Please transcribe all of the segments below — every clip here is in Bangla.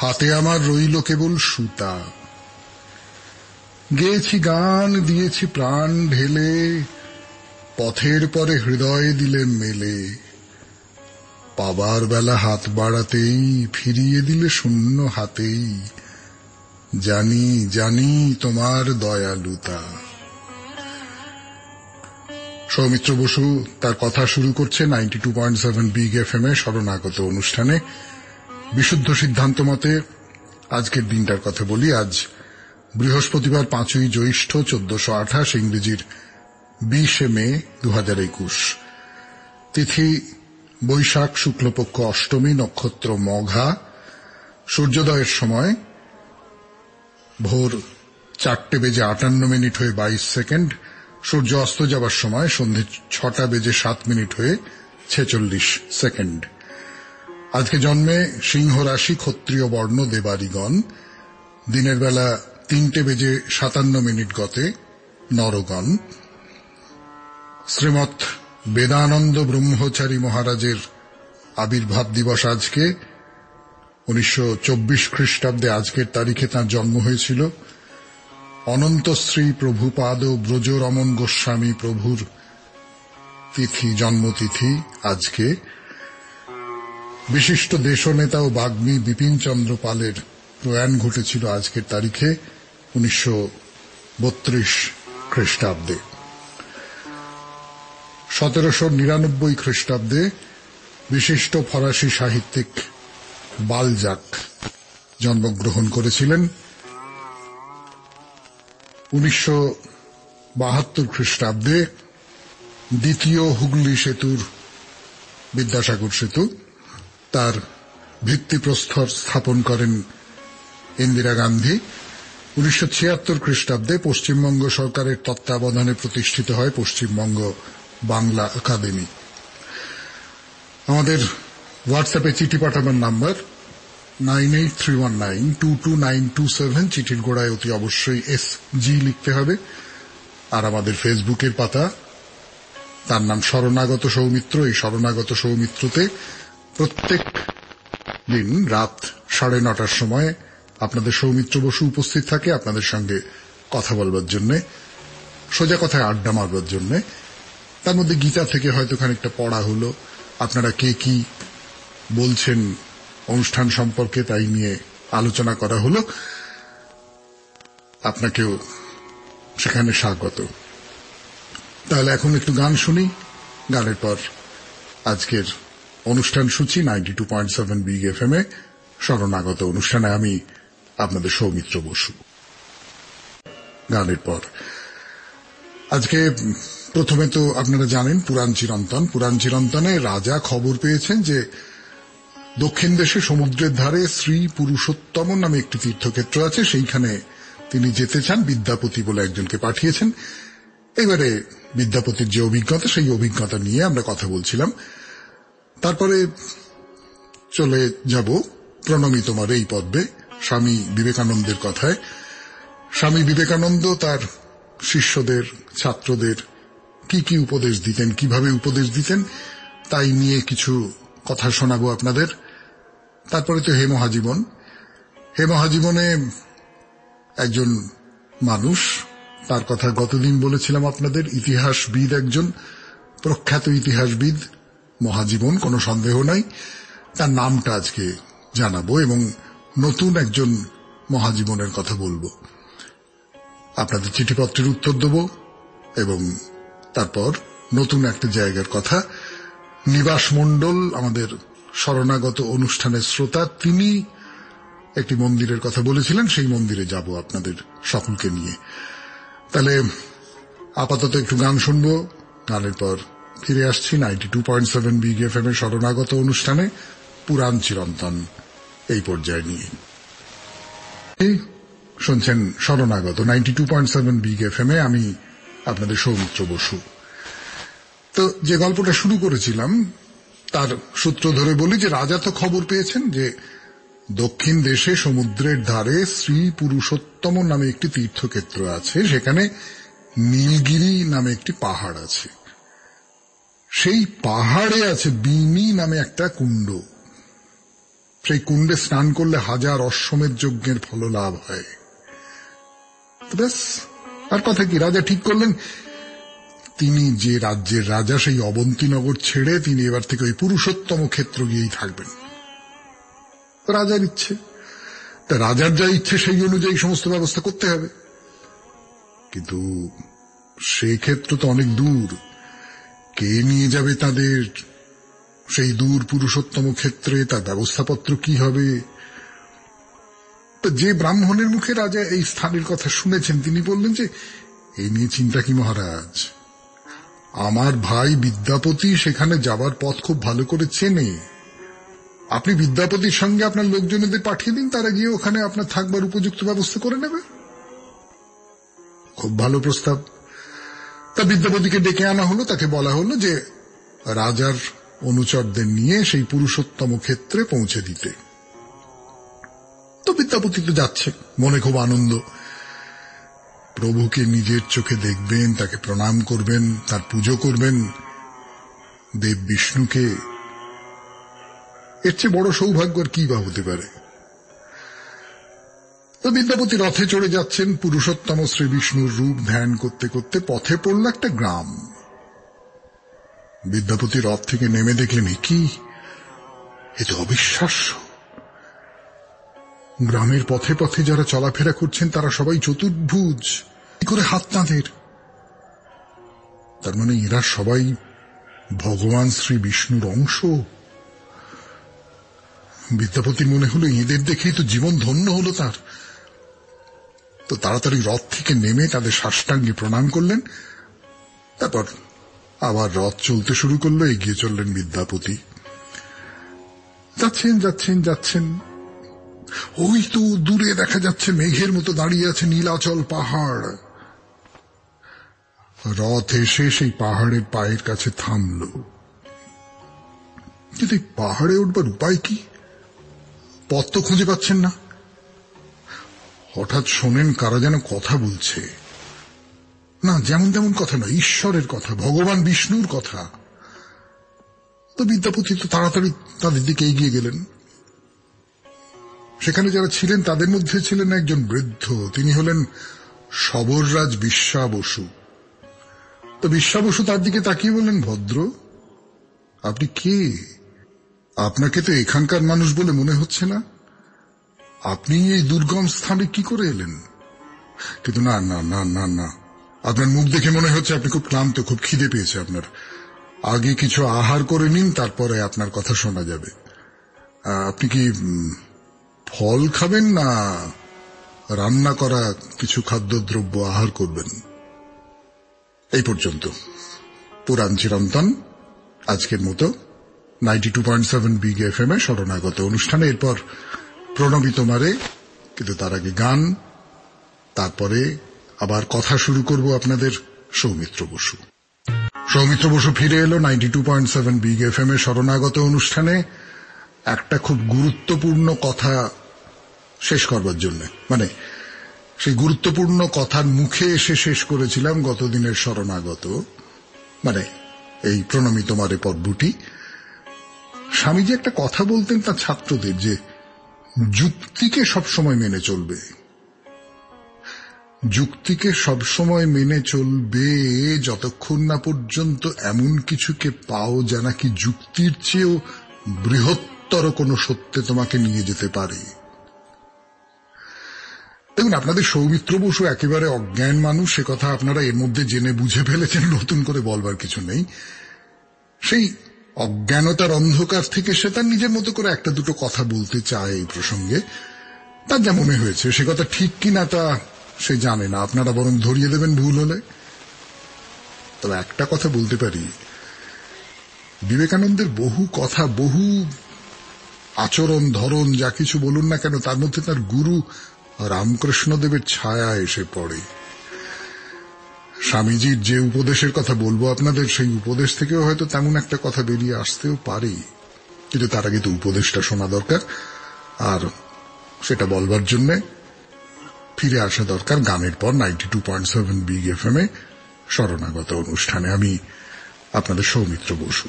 হাতে আমার রইল কেবল সুতা। গেয়েছি গান, দিয়েছি প্রাণ ঢেলে, পথের পরে হৃদয় দিলে মেলে। পাবার বেলা হাত বাড়াতেই ফিরিয়ে দিলে শূন্য হাতেই। জানি জানি তোমার দয়ালুতা। সৌমিত্র বসু তার কথা শুরু করছে 92.7 বিগ এফএম এ শরণাগত অনুষ্ঠানে। বিশুদ্ধ সিদ্ধান্ত মতে আজকের দিনটার কথা বলি। আজ বৃহস্পতিবার 5ই জ্যৈষ্ঠ 1428, ইংরেজির 20 মে 2021। তিথি বৈশাখ শুক্লপক্ষ অষ্টমী, নক্ষত্র মঘা। সূর্যোদয়ের সময় ভোর 4:58 হয়ে 22 সেকেন্ড। সূর্য অস্ত যাবার সময় সন্ধে 6:07 হয়ে 46 সেকেন্ড। আজকে জন্মে সিংহ রাশি, ক্ষত্রিয় বর্ণ, দেবারিগণ। দিনের বেলা 3:57 গতে নরগণ। শ্রীমৎ বেদানন্দ ব্রহ্মচারী মহারাজের আবির্ভাব দিবস আজকে। 1924 খ্রিস্টাব্দে আজকের তারিখে তাঁর জন্ম হয়েছিল। অনন্ত শ্রী প্রভুপাদ ব্রজ রমন গোস্বামী প্রভুর তিথি, জন্মতিথি আজকে। বিশিষ্ট দেশনেতা ও বাগ্মী বিপিন চন্দ্র পালের প্রয়াণ ঘটেছিল আজকের তারিখে 1932 খ্রিস্টাব্দে। 1799 খ্রিস্টাব্দে বিশিষ্ট ফরাসি সাহিত্যিক বালজাক জন্মগ্রহণ করেছিলেন। 1972 খ্রিস্টাব্দে দ্বিতীয় হুগলি সেতুর, বিদ্যাসাগর সেতু, তার ভিত্তিপ্রস্তর স্থাপন করেন ইন্দিরা গান্ধী। 1976 খ্রিস্টাব্দে পশ্চিমবঙ্গ সরকারের তত্ত্বাবধানে প্রতিষ্ঠিত হয় পশ্চিমবঙ্গ বাংলা একাডেমি। আমাদের হোয়াটসঅ্যাপে চিঠি পাঠাবার নাম্বার 9831922927। চিঠির গোড়ায় অতি অবশ্যই SG লিখতে হবে। আর আমাদের ফেসবুকের পাতা, তার নাম শরণাগত সৌমিত্র। এই শরণাগত সৌমিত্রতে প্রত্যেক দিন রাত 9:30টার সময় আপনাদের সৌমিত্র বসু উপস্থিত থাকে আপনাদের সঙ্গে কথা বলবার জন্য, সোজা কথায় আড্ডা মারবার জন্য। তার মধ্যে গীতা থেকে হয়তো খানিকটা পড়া হলো, আপনারা কে কি বলছেন অনুষ্ঠান সম্পর্কে তাই নিয়ে আলোচনা করা হলো। আপনাকেও সেখানে স্বাগত। তাহলে এখন একটু গান শুনি, গানের পর আজকের অনুষ্ঠান সূচি 92.7 বিগ এফএম এ শরণাগত অনুষ্ঠানে আমি আপনাদের সৌমিত্র বসু। গানের পর আজকে প্রথমে তো আপনারা জানেন পুরাণ চিরন্তন। পুরাণ চিরন্তনে রাজা খবর পেয়েছেন যে দক্ষিণ দেশে সমুদ্রের ধারে শ্রী পুরুষোত্তম নামে একটি তীর্থক্ষেত্র আছে, সেইখানে তিনি যেতে চান। বিদ্যাপতি বলে একজনকে পাঠিয়েছেন। এবারে বিদ্যাপতির যে অভিজ্ঞতা, সেই অভিজ্ঞতা নিয়ে আমরা কথা বলছিলাম। তারপরে চলে যাব প্রণমী তোমার এই পর্বে স্বামী বিবেকানন্দের কথায়। স্বামী বিবেকানন্দ তার শিষ্যদের, ছাত্রদের কি কি উপদেশ দিতেন, কিভাবে উপদেশ দিতেন, তাই নিয়ে কিছু কথা শোনাবো আপনাদের। তারপরে তো হে মহাজীবন। হে মহাজীবনে একজন মানুষ, তার কথা গতদিন বলেছিলাম আপনাদের, ইতিহাসবিদ, একজন প্রখ্যাত ইতিহাসবিদ মহাজীবন, কোনো সন্দেহ নাই। তার নামটা আজকে জানাবো এবং নতুন একজন মহাজীবনের কথা বলবো। আপনাদের চিঠিপত্রের উত্তর দেব এবং তারপর নতুন একটা জায়গার কথা। নিবাস মণ্ডল আমাদের শরণাগত অনুষ্ঠানের শ্রোতা, তিনি একটি মন্দিরের কথা বলেছিলেন, সেই মন্দিরে যাব আপনাদের সকলকে নিয়ে। তাহলে আপাতত একটু গান শুনবো, গানের পর ফিরে আসছি 92.7 বিগ এফএম এর শরণাগত অনুষ্ঠানে পুরাণ চিরন্তন এই পর্যায়ে নিয়ে। শুনছেন শরণাগত 92.7 বিগ এফএম এ, আমি আপনাদের সৌমিত্র বসু। তো যে গল্পটা শুরু করেছিলাম তার সূত্র ধরে বলি যে রাজা তো খবর পেয়েছেন যে দক্ষিণ দেশে সমুদ্রের ধারে শ্রী পুরুষোত্তম নামে একটি তীর্থক্ষেত্র আছে, সেখানে নীলগিরি নামে একটি পাহাড় আছে। সেই পাহাড়ে আছে বিনি নামে একটা কুণ্ড। সেই কুণ্ডে স্নান করলে 1000 অশ্বমেধ যজ্ঞের ফল লাভ হয়। ব্যাস, আর কথা কি, রাজা ঠিক করলেন তিনি যে রাজ্যের রাজা সেই অবন্তীনগর ছেড়ে তিনি এবার থেকে ওই পুরুষোত্তম ক্ষেত্র গিয়েই থাকবেন। রাজার ইচ্ছে, তা রাজার যা ইচ্ছে সেই অনুযায়ী সমস্ত ব্যবস্থা করতে হবে। কিন্তু সেই ক্ষেত্র তো অনেক দূর, কে নিয়ে যাবে তাদের সেই দূর পুরুষোত্তম ক্ষেত্রে, তার ব্যবস্থাপত্র কি হবে? যে ব্রাহ্মণের মুখে রাজা এই স্থানের কথা শুনেছেন তিনি বললেন যে এই নিয়ে চিন্তা কি মহারাজ, আমার ভাই বিদ্যাপতি সেখানে যাবার পথ খুব ভালো করে চেনে, আপনি বিদ্যাপতির সঙ্গে আপনার লোকজনেদের পাঠিয়ে দিন, তারা গিয়ে ওখানে আপনার থাকবার উপযুক্ত ব্যবস্থা করে নেবে। খুব ভালো প্রস্তাব। তা বিদ্যাপতিকে ডেকে আনা হলো, তাকে বলা হলো যে রাজার অনুচরদের নিয়ে সেই পুরুষোত্তম ক্ষেত্রে পৌঁছে দিতে। তো বিদ্যাপতি তো যাচ্ছে, মনে খুব আনন্দ, প্রভুকে নিজের চোখে দেখবেন, তাকে প্রণাম করবেন, তার পুজো করবেন, দেব বিষ্ণুকে, এর চেয়ে বড় সৌভাগ্য আর কি বা হতে পারে। তো বিদ্যাপতি রথে চড়ে যাচ্ছেন, পুরুষোত্তম শ্রী বিষ্ণুর রূপ ধ্যান করতে করতে পথে পড়ল একটা গ্রাম। বিদ্যাপতি রথ থেকে নেমে দেখলেন কি, এ তো অবিশ্বাস্য। গ্রামের পথে পথে যারা চলাফেরা করছেন তারা সবাই চতুর্ভুজ, কি করে হাত তাঁদের? তার মানে এরা সবাই ভগবান শ্রী বিষ্ণুর অংশ। বিদ্যাপতির মনে হলো এদের দেখেই তো জীবন ধন্য হলো তার। তো তাড়াতাড়ি রথ থেকে নেমে তাদের সাষ্টাঙ্গে প্রণাম করলেন, তারপর আবার রথ চলতে শুরু করলো। এগিয়ে চললেন বিদ্যাপতি, যাচ্ছেন যাচ্ছেন যাচ্ছেন, ওই তো দূরে দেখা যাচ্ছে মেঘের মতো দাঁড়িয়ে আছে নীলাচল পাহাড়। রথ এসে সেই পাহাড়ের পায়ের কাছে থামল। কিন্তু এই পাহাড়ে উঠবার উপায় কি, পথ তো খুঁজে পাচ্ছেন না। হঠাৎ শোনেন কারা যেন কথা বলছে, না যেমন তেমন কথা নয়, ঈশ্বরের কথা, ভগবান বিষ্ণুর কথা। তো বিদ্যাপতি তো তাড়াতাড়ি তাদের দিকে এগিয়ে গেলেন। সেখানে যারা ছিলেন তাদের মধ্যে ছিলেন একজন বৃদ্ধ, তিনি হলেন শবররাজ বিশ্বা বসু। তো বিশ্বা বসু তার দিকে তাকিয়ে বললেন, ভদ্র, আপনি কে? আপনাকে তো এখানকার মানুষ বলে মনে হচ্ছে না, আপনি এই দুর্গম স্থানে কি করে এলেন? কিন্তু না না না না না, আপনার মুখ দেখে মনে হচ্ছে আপনি খুব ক্লান্ত, খুব খিদে পেয়েছে আপনার। আগে কিছু আহার করে নিন, তারপরে আপনার কথা শোনা যাবে। আপনি কি ফল খাবেন না রান্না করা কিছু খাদ্যদ্রব্য আহার করবেন? এই পর্যন্ত পুরাণ চিরন্তন আজকের মতো 92.7 বিগ এফএম এ শরণাগত অনুষ্ঠানে। এরপর প্রণবী তোমারে, কিন্তু তার আগে গান, তারপরে আবার কথা শুরু করব আপনাদের সৌমিত্র বসু। সৌমিত্র বসু ফিরে এলো 92.7 বিগ এফএম এ শরণাগত অনুষ্ঠানে একটা খুব গুরুত্বপূর্ণ কথা শেষ করবার জন্য, মানে সেই গুরুত্বপূর্ণ কথার মুখে এসে শেষ করেছিলাম গতদিনের শরণাগত, মানে এই প্রণমী তোমারে পর্বটি। স্বামীজি একটা কথা বলতেন তার ছাত্রদের, যে যুক্তিকে সবসময় মেনে চলবে, যুক্তিকে সবসময় মেনে চলবে যতক্ষণ না পর্যন্ত এমন কিছুকে পাও যা নাকি যুক্তির চেয়েও বৃহত্তর কোনো সত্যে তোমাকে নিয়ে যেতে পারে। দেখুন, আপনাদের সৌমিত্র বসু একেবারে অজ্ঞান মানুষ, সে কথা আপনারা এর মধ্যে জেনে বুঝে ফেলেছেন, নতুন করে বলবার কিছু নেই। সেই অজ্ঞানতার অন্ধকার থেকে সে তার নিজের মতো করে একটা দুটো কথা বলতে চায় এই প্রসঙ্গে। তার যা মনে হয়েছে সে কথা ঠিক কিনা তা সে জানে না, আপনারা বরং ধরিয়ে দেবেন ভুল হলে। তবে একটা কথা বলতে পারি, বিবেকানন্দের বহু কথা, বহু আচরণ ধরন যা কিছু বলুন না কেন, তার মধ্যে তার গুরু রামকৃষ্ণদেবের ছায়া এসে পড়ে। স্বামীজির যে উপদেশের কথা বলবো আপনাদের, সেই উপদেশ থেকেও হয়তো তেমন একটা কথা বেরিয়ে আসতেও পারে, কিন্তু তার আগে তো উপদেশটা শোনা দরকার, আর সেটা বলবার জন্য ফিরে আসা দরকার গানের পর 92.7 বিগ এফএম এ শরণাগত অনুষ্ঠানে। আমি আপনাদের সৌমিত্র বসু।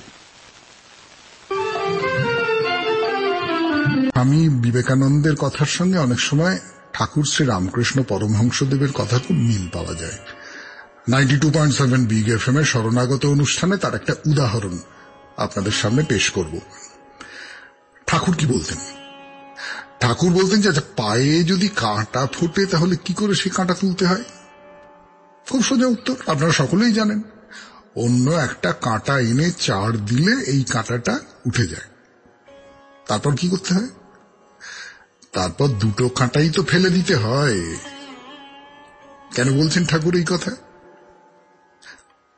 আমি বিবেকানন্দের কথার সঙ্গে অনেক সময় ঠাকুর শ্রী রামকৃষ্ণ পরমহংসদেবের কথা খুব মিল পাওয়া যায়। 92.7 বিগ এফএম এর শরণাগত অনুষ্ঠানে তার একটা উদাহরণ আপনাদের সামনে পেশ করব। ঠাকুর কি বলতেন? ঠাকুর বলতেন যে পায়ে যদি কাঁটা ফোটে তাহলে কি করে সে কাঁটা তুলতে হয়? খুব সোজা উত্তর, আপনারা সকলেই জানেন। অন্য একটা কাঁটা এনে চাড় দিলে এই কাঁটাটা উঠে যায়। তারপর কি করতে হয়? তারপর দুটো কাঁটাই তো ফেলে দিতে হয়। কেন বলছেন ঠাকুর এই কথা?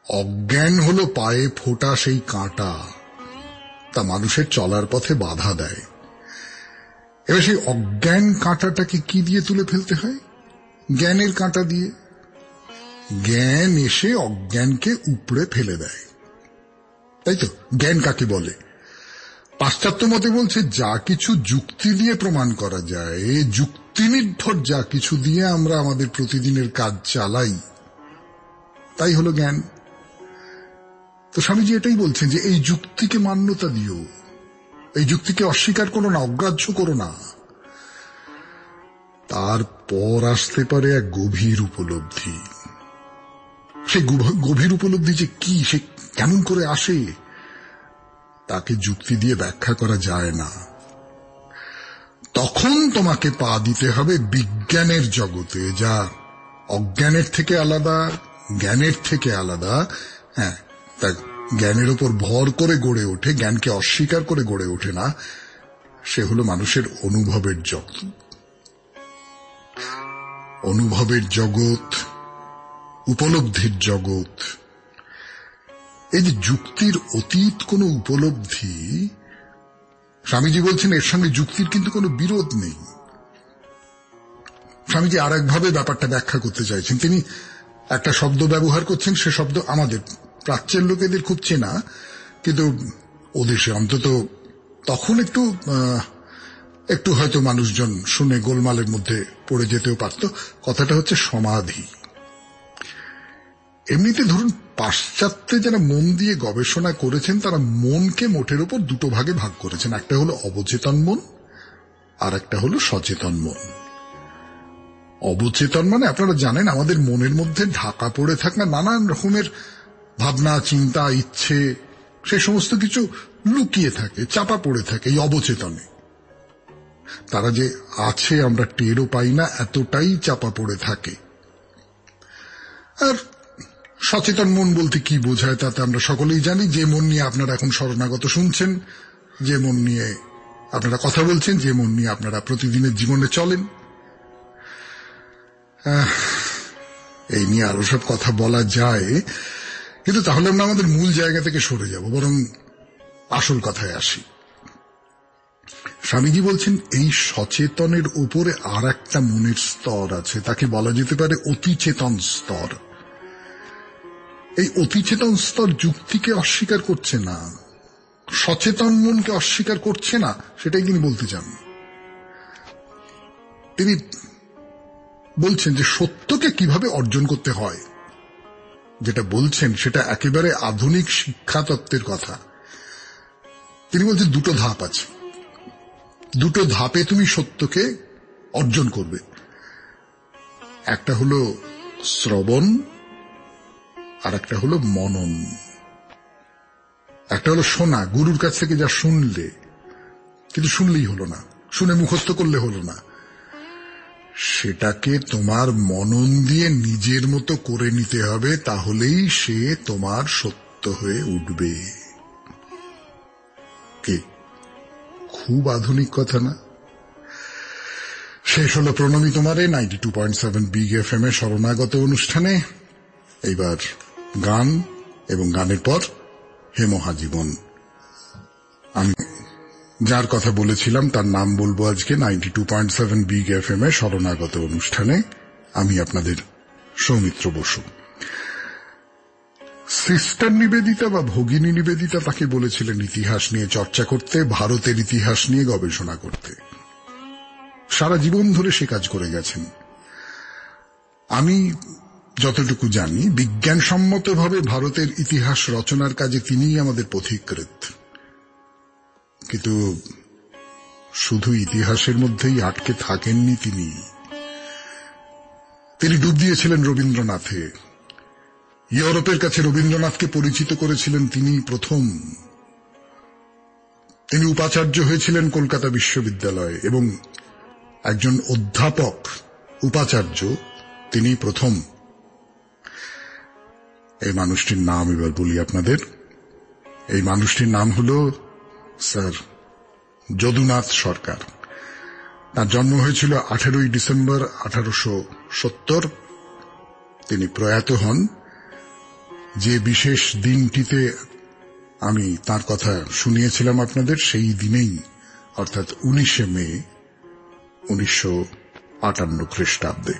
অজ্ঞান হলো পায়ে ফোটা সেই কাঁটা, তা মানুষের চলার পথে বাধা দেয়। এবার সেই অজ্ঞান কাঁটাটাকে কি দিয়ে তুলে ফেলতে হয়? জ্ঞানের কাঁটা দিয়ে। জ্ঞান এসে অজ্ঞানকে উপড়ে ফেলে দেয়, তাই তো? জ্ঞান কাকে বলে? পাশ্চাত্য মতে বলছে যা কিছু যুক্তি দিয়ে প্রমাণ করা যায়, যুক্তি নির্ভর যা কিছু দিয়ে আমরা আমাদের প্রতিদিনের কাজ চালাই, তাই হলো জ্ঞান। তো স্বামীজি এটাই বলছেন যে এই যুক্তিকে মান্যতা দিও, এই যুক্তিকে অস্বীকার করো না, অগ্রাহ্য করো না। তারপর আসতে পারে এক গভীর উপলব্ধি। সেই গভীর উপলব্ধি যে কি, সে কেমন করে আসে, তাকে যুক্তি দিয়ে ব্যাখ্যা করা যায় না। তখন তোমাকে পা দিতে হবে বিজ্ঞানের জগতে, যা অজ্ঞানের থেকে আলাদা, জ্ঞানের থেকে আলাদা। হ্যাঁ, তা জ্ঞানের উপর ভর করে গড়ে ওঠে, জ্ঞানকে অস্বীকার করে গড়ে ওঠে না। সে হলো মানুষের অনুভবের জগৎ। অনুভবের জগৎ, উপলব্ধির জগৎ। এই যে যুক্তির অতীত কোন উপলব্ধি, স্বামীজি বলছেন এর সঙ্গে যুক্তির কিন্তু কোনো বিরোধ নেই। স্বামীজি আর একভাবে ব্যাপারটা ব্যাখ্যা করতে চাইছেন। তিনি একটা শব্দ ব্যবহার করছেন, সে শব্দ আমাদের প্রাচ্যের লোকেদের খুব চেনা, কিন্তু ওদেশে অন্তত তখন একটু হয়তো মানুষজন শুনে গোলমালের মধ্যে পড়ে যেতেও পারত। কথাটা হচ্ছে সমাধি। এমনিতে ধরুন পাশ্চাত্যে যারা মন দিয়ে গবেষণা করেছেন তারা মনকে মোটের উপর দুটো ভাগে ভাগ করেছেন। একটা হলো অবচেতন মন, আর একটা হলো সচেতন মন। অবচেতন মানে আপনারা জানেন আমাদের মনের মধ্যে ঢাকা পড়ে থাকা নানান রকমের ভাবনা, চিন্তা, ইচ্ছে, সে সমস্ত কিছু লুকিয়ে থাকে, চাপা পড়ে থাকে এই অবচেতনে। তারা যে আছে আমরা টেরও পাই না, এতটাই চাপা পড়ে থাকে। আর সচেতন মন বলতে কি বোঝায় তাতে আমরা সকলেই জানি। যে মন নিয়ে আপনারা এখন শরণাগত শুনছেন, যে মন নিয়ে আপনারা কথা বলছেন, যে মন নিয়ে আপনারা প্রতিদিনের জীবনে চলেন, এই নিয়ে আরো সব কথা বলা যায়, কিন্তু তাহলে আমরা আমাদের মূল জায়গা থেকে সরে যাব। বরং আসল কথায় আসি। স্বামীজি বলছেন এই সচেতনের উপরে আর একটা মনের স্তর আছে, তাকে বলা যেতে পারে অতিচেতন স্তর। এই অতিচেতন স্তর যুক্তিকে অস্বীকার করছে না, সচেতন মনকে অস্বীকার করছে না, সেটাই তিনি বলতে চান। তিনি বলছেন যে সত্যকে কিভাবে অর্জন করতে হয়, যেটা বলছেন সেটা একেবারে আধুনিক শিক্ষা তত্ত্বের কথা। তিনি বলছেন দুটো ধাপ আছে, দুটো ধাপে তুমি সত্যকে অর্জন করবে। একটা হলো শ্রবণ, আর একটা হলো মনন। একটা হলো শোনা, গুরুর কাছ থেকে যা শুনলে, কিন্তু শুনলেই হলো না, শুনে মুখস্থ করলে হলো না, সেটাকে তোমার মনন দিয়ে নিজের মতো করে নিতে হবে, তাহলেই সে তোমার সত্য হয়ে উঠবে। কি খুব আধুনিক কথা না? শেষ হলো প্রণমী তোমারে 92.7 বিগ এফএম এর শরণাগত অনুষ্ঠানে। এইবার গান, এবং গানের পর হে মহাজীবন। আমি যার কথা বলেছিলাম তার নাম বলবো আজকে 92.7 বিগ এফএম এর শরণাগত অনুষ্ঠানে। আমি আপনাদের সৌমিত্র বসু। সিস্টার নিবেদিতা বা ভগিনী নিবেদিতা তাকে বলেছিলেন ইতিহাস নিয়ে চর্চা করতে, ভারতের ইতিহাস নিয়ে গবেষণা করতে। সারা জীবন ধরে সে কাজ করে গেছেন। আমি যতটুকু জানি বিজ্ঞানসম্মতভাবে ভারতের ইতিহাস রচনার কাজে তিনিই আমাদের পথিকৃৎ। কিন্তু শুধু ইতিহাসের মধ্যেই আটকে থাকেননি তিনি ডুব দিয়েছিলেন রবীন্দ্রনাথে। ইউরোপের কাছে রবীন্দ্রনাথকে পরিচিত করেছিলেন তিনি প্রথম। তিনি উপাচার্য হয়েছিলেন কলকাতা বিশ্ববিদ্যালয়ে এবং একজন অধ্যাপক উপাচার্য তিনি প্রথম। এই মানুষটির নাম এবার বলি আপনাদের। এই মানুষটির নাম হল স্যার যদুনাথ সরকার। তার জন্ম হয়েছিল 18 ডিসেম্বর 1870। তিনি প্রয়াত হন যে বিশেষ দিনটিতে আমি তার কথা শুনিয়েছিলাম আপনাদের, সেই দিনেই, অর্থাৎ 19 মে 1958 খ্রিস্টাব্দে।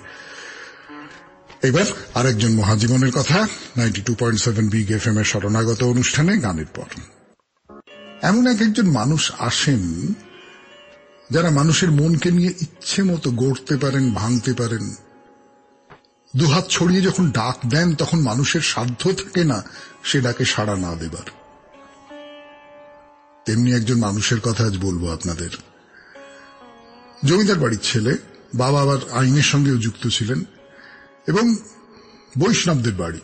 এবার আরেকজন মহাজীবনের কথা 92.7 বিগ এফএম এর শরণাগত অনুষ্ঠানে গানের পর। এমন একজন মানুষ আসেন যারা মানুষের মনকে নিয়ে ইচ্ছে মতো গড়তে পারেন, ভাঙতে পারেন। দুহাত ছড়িয়ে যখন ডাক দেন তখন মানুষের সাধ্য থাকে না সে ডাকে সাড়া না দেবার। তেমনি একজন মানুষের কথা আজ বলবো আপনাদের। জমিদার বাড়ির ছেলে, বাবা আবার আইনের সঙ্গেও যুক্ত ছিলেন এবং বৈষ্ণবদের বাড়ি।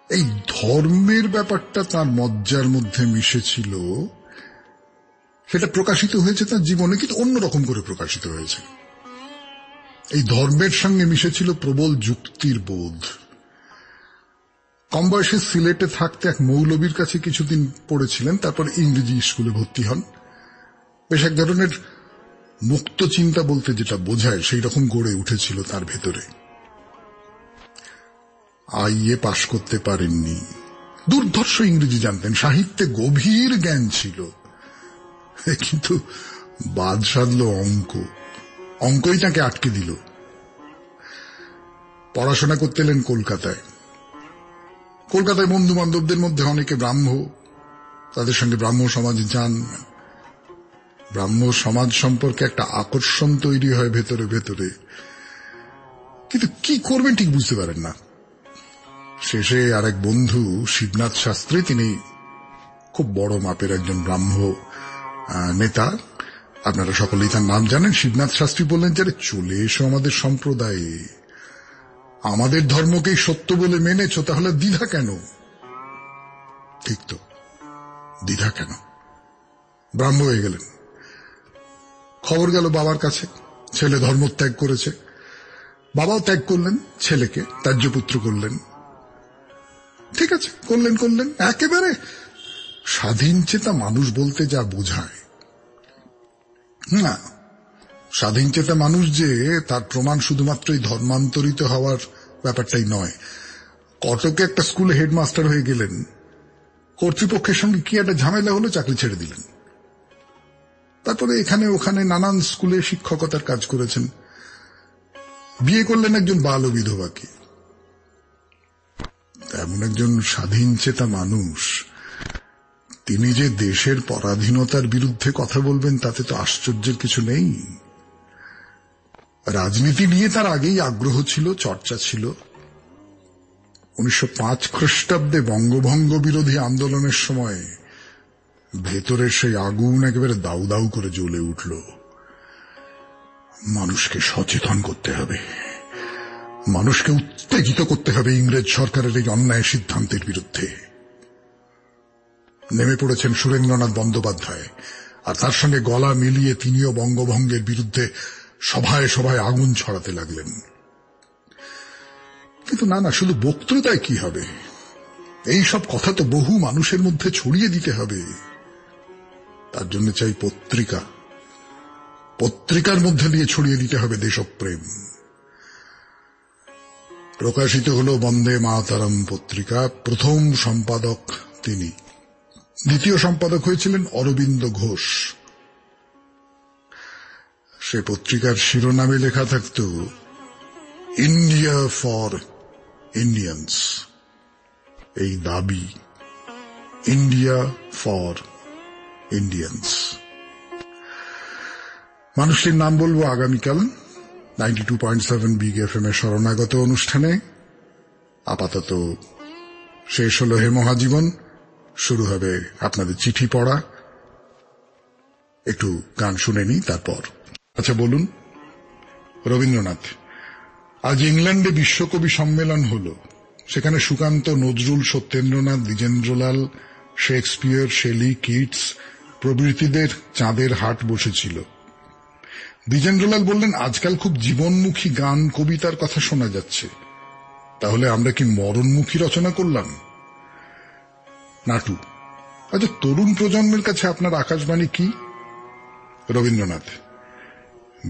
এই ধর্মের ব্যাপারটা তার মজ্জার মধ্যে মিশেছিল। সেটা প্রকাশিত হয়েছে তার জীবনে, কিন্তু অন্যরকম করে প্রকাশিত হয়েছে। এই ধর্মের সঙ্গে মিশেছিল প্রবল যুক্তির বোধ। কম বয়সে সিলেটে থাকতে এক মৌলবীর কাছে কিছুদিন পড়েছিলেন, তারপর ইংরেজি স্কুলে ভর্তি হন। বেশ এক ধরনের মুক্ত চিন্তা বলতে যেটা বোঝায় সেই রকম গড়ে উঠেছিল তার ভেতরে। আইএ পাশ করতে পারেননি, দুর্ধর্ষ ইংরেজি জানতেন, সাহিত্যে গভীর জ্ঞান ছিল, কিন্তু বাদ সাধল অঙ্কই তাকে আটকে দিল। পড়াশোনা করতে এলেন কলকাতায়। বন্ধু বান্ধবদের মধ্যে অনেকে ব্রাহ্ম, তাদের সঙ্গে ব্রাহ্ম সমাজে যান। ব্রাহ্ম সমাজ সম্পর্কে একটা আকর্ষণ তৈরি হয় ভেতরে ভেতরে, কিন্তু কি করবেন ঠিক বুঝতে পারেন না। শেষে আরেক বন্ধু শিবনাথ শাস্ত্রী, তিনি খুব বড় মাপের একজন ব্রাহ্ম নেতা, আপনারা সকলেই তার নাম জানেন। শিবনাথ শাস্ত্রী বললেন, যারা চলে এসো আমাদের সম্প্রদায়ে, আমাদের ধর্মকেই সত্য বলে মেনেছ, তাহলে দ্বিধা কেন? ঠিক তো, দ্বিধা কেন? ব্রাহ্ম হয়ে গেলেন। খবর গেল বাবার কাছে, ছেলে ধর্মত্যাগ করেছে। বাবাও ত্যাগ করলেন, ছেলেকে ত্যায্যপুত্র করলেন। ঠিক আছে, করলেন একেবারে স্বাধীন চেতা মানুষ বলতে যা বোঝায় না। স্বাধীন চেতা মানুষ যে, তার প্রমাণ শুধুমাত্রই ধর্মান্তরিত হওয়ার ব্যাপারটাই নয়। কটকে একটা স্কুলে হেডমাস্টার হয়ে গেলেন, কর্তৃপক্ষের সঙ্গে কি একটা ঝামেলা হলো, চাকরি ছেড়ে দিলেন। তারপরে এখানে ওখানে নানান স্কুলে শিক্ষকতার কাজ করেছেন। বিয়ে করলেন একজন বাল বিধবাকে। এমন একজন স্বাধীন চেতা মানুষ, তিনি যে দেশের পরাধীনতার বিরুদ্ধে কথা বলবেন তাতে তো আশ্চর্যের কিছু নেই। রাজনীতি নিয়ে তার আগেই আগ্রহ ছিল, চর্চা ছিল। 1905 খ্রিস্টাব্দে বঙ্গভঙ্গ বিরোধী আন্দোলনের সময় ভেতরের সেই আগুন একেবারে দাউ দাউ করে জ্বলে উঠল। মানুষকে সচেতন করতে হবে, মানুষকে উত্তেজিত করতে হবে ইংরেজ সরকারের এই অন্যায় সিদ্ধান্তের বিরুদ্ধে। নেমে পড়েছেন সুরেন্দ্রনাথ বন্দ্যোপাধ্যায়, আর তার সঙ্গে গলা মিলিয়ে তিনিও বঙ্গভঙ্গের বিরুদ্ধে সভায় সভায় আগুন ছড়াতে লাগলেন। কিন্তু না, শুধু বক্তৃতায় কি হবে? এই সব কথা তো বহু মানুষের মধ্যে ছড়িয়ে দিতে হবে। তার জন্য চাই পত্রিকা। পত্রিকার মধ্যে দিয়ে ছড়িয়ে দিতে হবে দেশপ্রেম। প্রকাশিত হল বন্দে মাতরম পত্রিকা। প্রথম সম্পাদক তিনি, দ্বিতীয় সম্পাদক হয়েছিলেন অরবিন্দ ঘোষ। সে পত্রিকার শিরোনামে লেখা থাকত, ইন্ডিয়া ফর ইন্ডিয়ান্স। এই দাবি, ইন্ডিয়া ফর ইন্ডিয়ান্স। মানুষটির নাম বলবো আগামীকাল 92.7 বিগ এফএম এর শরণাগত অনুষ্ঠানে। আপাতত শেষ হলো হে মহাজীবন, শুরু হবে আপনাদের চিঠি পড়া। একটু গান শুনে নিই তারপর। আচ্ছা বলুন, রবীন্দ্রনাথ, আজ ইংল্যান্ডে বিশ্বকবি সম্মেলন হলো। সেখানে Sukanta, Nazrul, Satyendranath, Dwijendralal, Shakespeare, Shelley, Keats প্রভৃতিদের চাঁদের হাট বসেছিল। দ্বিজেন্দ্রলাল বললেন, আজকাল খুব জীবনমুখী গান কবিতার কথা শোনা যাচ্ছে, তাহলে আমরা কি মরণমুখী রচনা করলাম? নাটু, আচ্ছা তরুণ প্রজন্মের কাছে আপনার আকাশবাণী কি? রবীন্দ্রনাথ,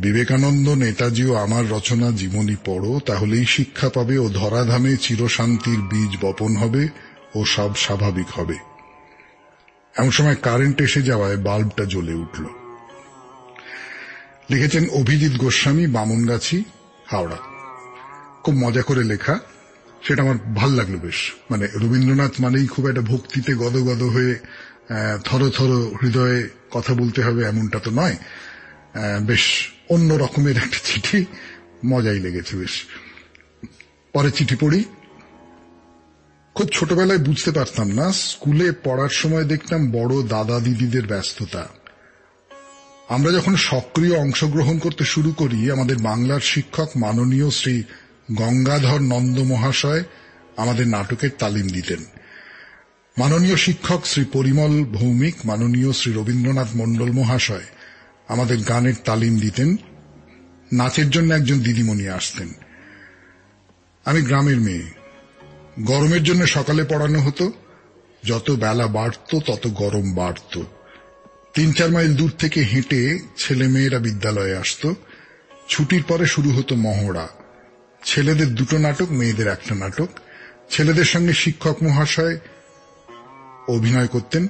বিবেকানন্দ, নেতাজি ও আমার রচনা জীবনী পড়ো, তাহলেই শিক্ষা পাবে ও ধরাধামে চিরশান্তির বীজ বপন হবে ও সব স্বাভাবিক হবে। এমন সময় কারেন্ট এসে যাওয়ায় বাল্বটা জ্বলে উঠল। লিখেছেন অভিজিৎ গোস্বামী, বামনগাছি, হাওড়া। খুব মজা করে লেখা, সেটা আমার ভাল লাগলো বেশ। মানে রবীন্দ্রনাথ মানেই খুব একটা ভক্তিতে গদগদ হয়ে থর থর হৃদয়ে কথা বলতে হবে এমনটা তো নয়। বেশ অন্য রকমের একটা চিঠি, মজাই লেগেছে বেশ। পরে চিঠি পড়ি। খুব ছোটবেলায় বুঝতে পারতাম না, স্কুলে পড়ার সময় দেখতাম বড় দাদা দিদিদের ব্যস্ততা। আমরা যখন সক্রিয় অংশগ্রহণ করতে শুরু করি, আমাদের বাংলার শিক্ষক মাননীয় শ্রী গঙ্গাধর নন্দ মহাশয় আমাদের নাটকের তালিম দিতেন। মাননীয় শিক্ষক শ্রী পরিমল ভৌমিক, মাননীয় শ্রী রবীন্দ্রনাথ মণ্ডল মহাশয় আমাদের গানের তালিম দিতেন। নাচের জন্য একজন দিদিমণি আসতেন। আমি গ্রামের মেয়ে, গরমের জন্য সকালে পড়ানো হতো। যত বেলা বাড়ত তত গরম বাড়ত। 3-4 মাইল দূর থেকে হেঁটে ছেলে মেয়েরা বিদ্যালয়ে আসত। ছুটির পরে শুরু হতো মহড়া। ছেলেদের 2টো নাটক, মেয়েদের 1টা নাটক। ছেলেদের সঙ্গে শিক্ষক মহাশয় অভিনয় করতেন।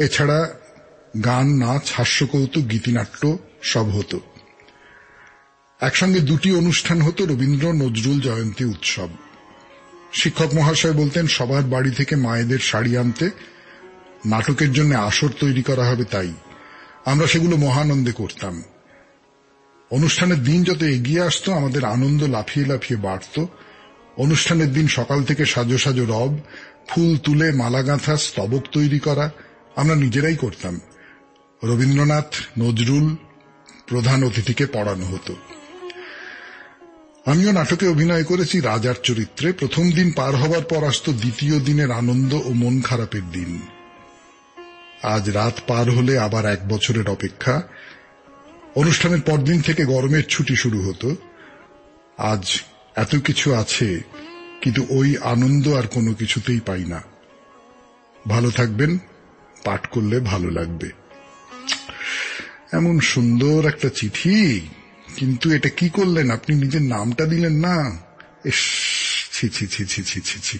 এছাড়া গান, নাচ, হাস্যকৌতুক, গীতিনাট্য সব হতো। একসঙ্গে 2টি অনুষ্ঠান হতো, রবীন্দ্র নজরুল জয়ন্তী উৎসব। শিক্ষক মহাশয় বলতেন সবার বাড়ি থেকে মায়েদের শাড়ি আনতে, নাটকের জন্য আসর তৈরি করা হবে তাই। আমরা সেগুলো মহানন্দে করতাম। অনুষ্ঠানের দিন যত এগিয়ে আসতো আমাদের আনন্দ লাফিয়ে লাফিয়ে বাড়ত। অনুষ্ঠানের দিন সকাল থেকে সাজো সাজো রব, ফুল তুলে মালা গাঁথা, স্তবক তৈরি করা আমরা নিজেরাই করতাম। রবীন্দ্রনাথ, নজরুল প্রধান অতিথিকে পড়ানো হতো। আমিও নাটকে অভিনয় করেছি রাজার চরিত্রে। প্রথম দিন পার হবার পর আসতো দ্বিতীয় দিনের আনন্দ ও মন খারাপের দিন। আজ রাত পার হলে আবার 1 বছরের অপেক্ষা। অনুষ্ঠানের পরদিন থেকে গরমের ছুটি শুরু হতো। আজ এত কিছু আছে, কিন্তু ওই আনন্দ আর কোনো কিছুতেই পাই না। ভালো থাকবেন, পাঠ করলে ভালো লাগবে। এমন সুন্দর একটা চিঠি, কিন্তু এটা কি করলেন আপনি? নিজের নামটা দিলেন না। ইস, ছি ছি ছি ছি ছি ছি ছি।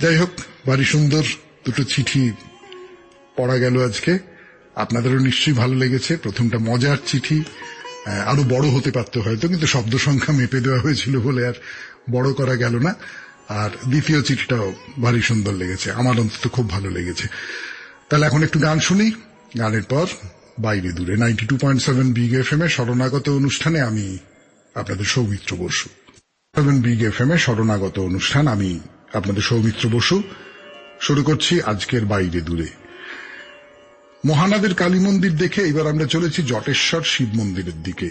যাই হোক, ভারী সুন্দর 2টো চিঠি পড়া গেল আজকে। আপনাদেরও নিশ্চয়ই ভালো লেগেছে। প্রথমটা মজার চিঠি, আরো বড় হতে পারত হয়তো, কিন্তু শব্দ সংখ্যা মেপে দেওয়া হয়েছিল বলে আর বড় করা গেল না। আর দ্বিতীয় চিঠিটাও ভারী সুন্দর লেগেছে, আমার অন্তত খুব ভালো লেগেছে। তাহলে এখন একটু গান শুনি, গানের পর বাইরে দূরে 92.7 বিগ এফএম এ শরণাগত অনুষ্ঠানে আমি আপনাদের সৌমিত্র বসু। 7 বিগ এফএম এ শরণাগত অনুষ্ঠান, আমি আপনাদের সৌমিত্র বসু। শুরু করছি আজকের বাইরে দূরে। মহানাদের কালী মন্দির দেখে এবার আমরা চলেছি জটেশ্বর শিব মন্দিরের দিকে।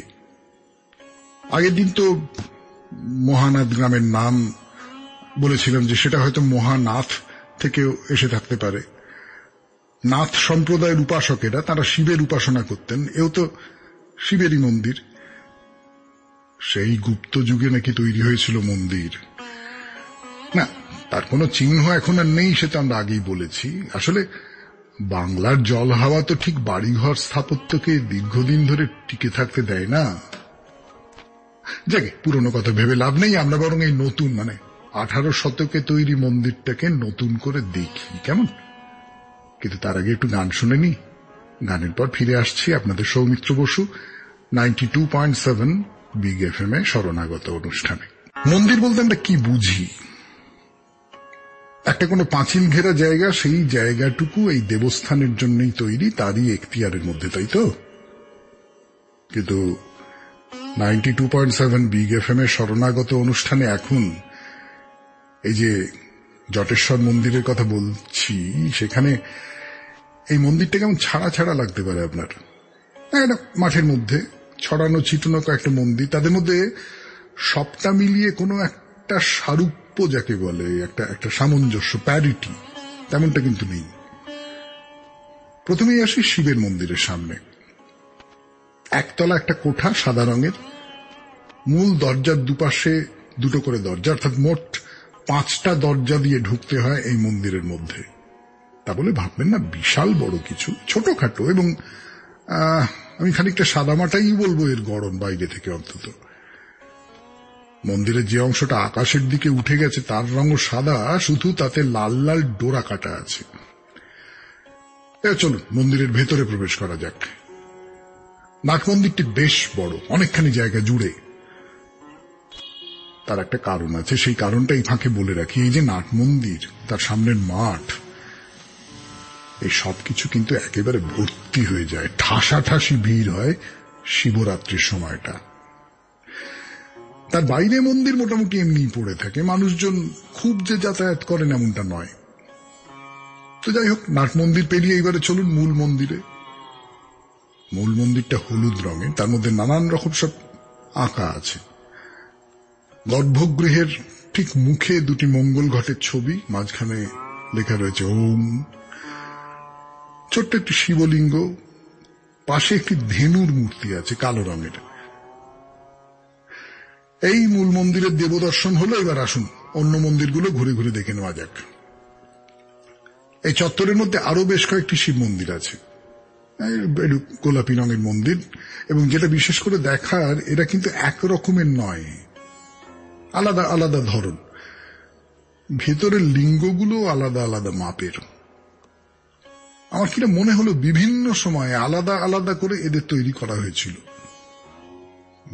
আগের দিন তো মহানাদ গ্রামের নাম বলেছিলাম যে সেটা হয়তো মহানাথ থেকেও এসে থাকতে পারে। নাথ সম্প্রদায়ের উপাসকেরা, তারা শিবের উপাসনা করতেন। এও তো শিবেরই মন্দির। সেই গুপ্ত যুগে নাকি তৈরি হয়েছিল মন্দির। না, তার কোনো চিহ্ন এখন আর নেই, সেটা আমরা আগেই বলেছি। আসলে বাংলার জল হাওয়া তো ঠিক বাড়িঘর স্থাপত্যকে দীর্ঘদিন ধরে টিকে থাকতে দেয় না। যাকে পুরনো কথা ভেবে লাভ নেই, আমরা বরং এই নতুন, মানে 18 শতকে তৈরি মন্দিরটাকে নতুন করে দেখি কেমন। কিন্তু তার আগে একটু গান শুনে নি। গানের পর ফিরে আসছি আপনাদের সৌমিত্র বসু 92.7 বিগ এফএম এ শরণাগত অনুষ্ঠানে। মন্দির বলতে আমরা কি বুঝি? একটা কোনো পাঁচিল ঘেরা জায়গা, সেই জায়গাটুকু এই দেবস্থানের জন্যই তৈরি, তারই এখতিয়ারের মধ্যে, তাই তো? কিন্তু 92.7 বিগ এফএম এর শরণাগত অনুষ্ঠানে এখন এই যে জটেশ্বর মন্দিরের কথা বলছি, সেখানে এই মন্দিরটা কেমন ছাড়া ছাড়া লাগতে পারে আপনার। একটা মাঠের মধ্যে ছড়ানো ছিটানো কয়েকটা মন্দির, তাদের মধ্যে সবটা মিলিয়ে কোনো একটা সারূপ্য যাকে বলে, একটা সামঞ্জস্য, প্যারিটি, তেমনটা কিন্তু নেই। প্রথমেই আসি শিবের মন্দিরের সামনে। একতলা একটা কোঠা, সাদা রঙের, মূল দরজার দুপাশে দুটো করে দরজা, অর্থাৎ মোট 5টা দরজা দিয়ে ঢুকতে হয় এই মন্দিরের মধ্যে। তা বলে ভাববেন না বিশাল বড় কিছু, ছোটখাটো, এবং আমি খানিকটা সাদামাটাই বলবো এর গড়ন বাইরে থেকে অন্তত। মন্দিরের যে অংশটা আকাশের দিকে উঠে গেছে তার রঙও সাদা, শুধু তাতে লাল লাল ডোরা কাটা আছে। চলুন মন্দিরের ভেতরে প্রবেশ করা যাক। নাট মন্দিরটি বেশ বড়, অনেকখানি জায়গা জুড়ে। তার একটা কারণ আছে, সেই কারণটা এই ফাঁকে বলে রাখি। এই যে নাট মন্দির, তার সামনের মাঠ, এই সবকিছু কিন্তু একেবারে ভর্তি হয়ে যায়, ঠাসাঠাসি ভিড় হয় শিবরাত্রির সময়টা। তার বাইরে মন্দির মোটামুটি এমনি পড়ে থাকে, মানুষজন খুব যে যাতায়াত করেন এমনটা নয়। তো যাই হোক, নাট মন্দির পেরিয়ে এবারে চলুন মূল মন্দিরে। মূল মন্দিরটা হলুদ রঙের, তার মধ্যে নানান রকম সব আঁকা আছে। গর্ভগৃহের ঠিক মুখে দুটি মঙ্গল ঘটের ছবি, মাঝখানে লেখা রয়েছে ওম। ছোট্ট একটি শিবলিঙ্গ, পাশে একটি ধেনুর মূর্তি আছে কালো রঙের। এই মূল মন্দিরের দেবদর্শন হলো। এবার আসুন অন্য মন্দিরগুলো ঘুরে ঘুরে দেখে নেওয়া যাক। এই চত্বরের মধ্যে আরো বেশ কয়েকটি শিব মন্দির আছে, গোলাপি রঙের মন্দির, এবং যেটা বিশেষ করে দেখার, এরা কিন্তু একরকমের নয়, আলাদা আলাদা ধরন। ভেতরের লিঙ্গগুলো আলাদা আলাদা মাপের। আমার কিনা মনে হলো বিভিন্ন সময়ে আলাদা আলাদা করে এদের তৈরি করা হয়েছিল।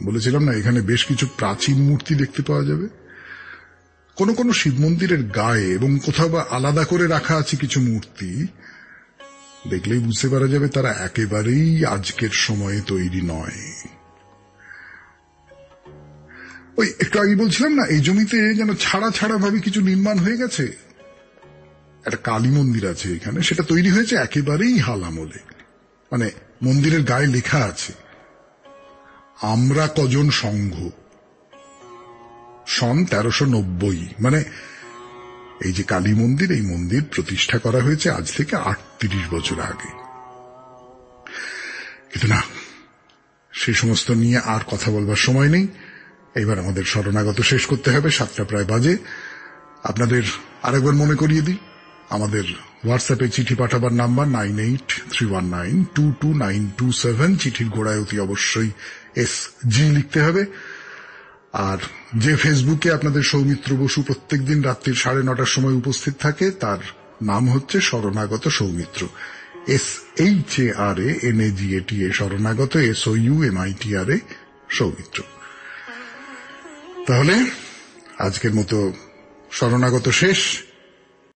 বলেছিলাম না এখানে বেশ কিছু প্রাচীন মূর্তি দেখতে পাওয়া যাবে। কোন কোন শিব মন্দিরের গায়ে এবং কোথাও বা আলাদা করে রাখা আছে কিছু মূর্তি, দেখলেই বুঝতে পারা যাবে তারা একেবারেই আজকের সময়ে তৈরি নয়। ওই একটু আগে বলছিলাম না, এই জমিতে যেন ছাড়া ছাড়া ভাবে কিছু নির্মাণ হয়ে গেছে। একটা কালী মন্দির আছে এখানে, সেটা তৈরি হয়েছে একেবারেই হাল আমলে। মানে মন্দিরের গায়ে লেখা আছে আমরা কজন সংঘ, সন 1390। মানে এই যে কালী মন্দির, এই মন্দির প্রতিষ্ঠা করা হয়েছে আজ থেকে 38 বছর আগে। কিন্তু না, সে সমস্ত নিয়ে আর কথা বলবার সময় নেই। এবার আমাদের শরণাগত শেষ করতে হবে, 7টা প্রায় বাজে। আপনাদের আরেকবার মনে করিয়ে দিই, আমাদের হোয়াটসঅ্যাপে চিঠি পাঠাবার নাম্বার 9831922927। চিঠির গোড়ায় অতি অবশ্যই SG লিখতে হবে। আর যে ফেসবুকে আপনাদের সৌমিত্র বসু প্রত্যেকদিন রাত্রির 9:30টার সময় উপস্থিত থাকে, তার নাম হচ্ছে শরণাগত সৌমিত্র, SHARANAGATA শরণাগত, SOUMITRA সৌমিত্র। তাহলে আজকের মতো শরণাগত শেষ।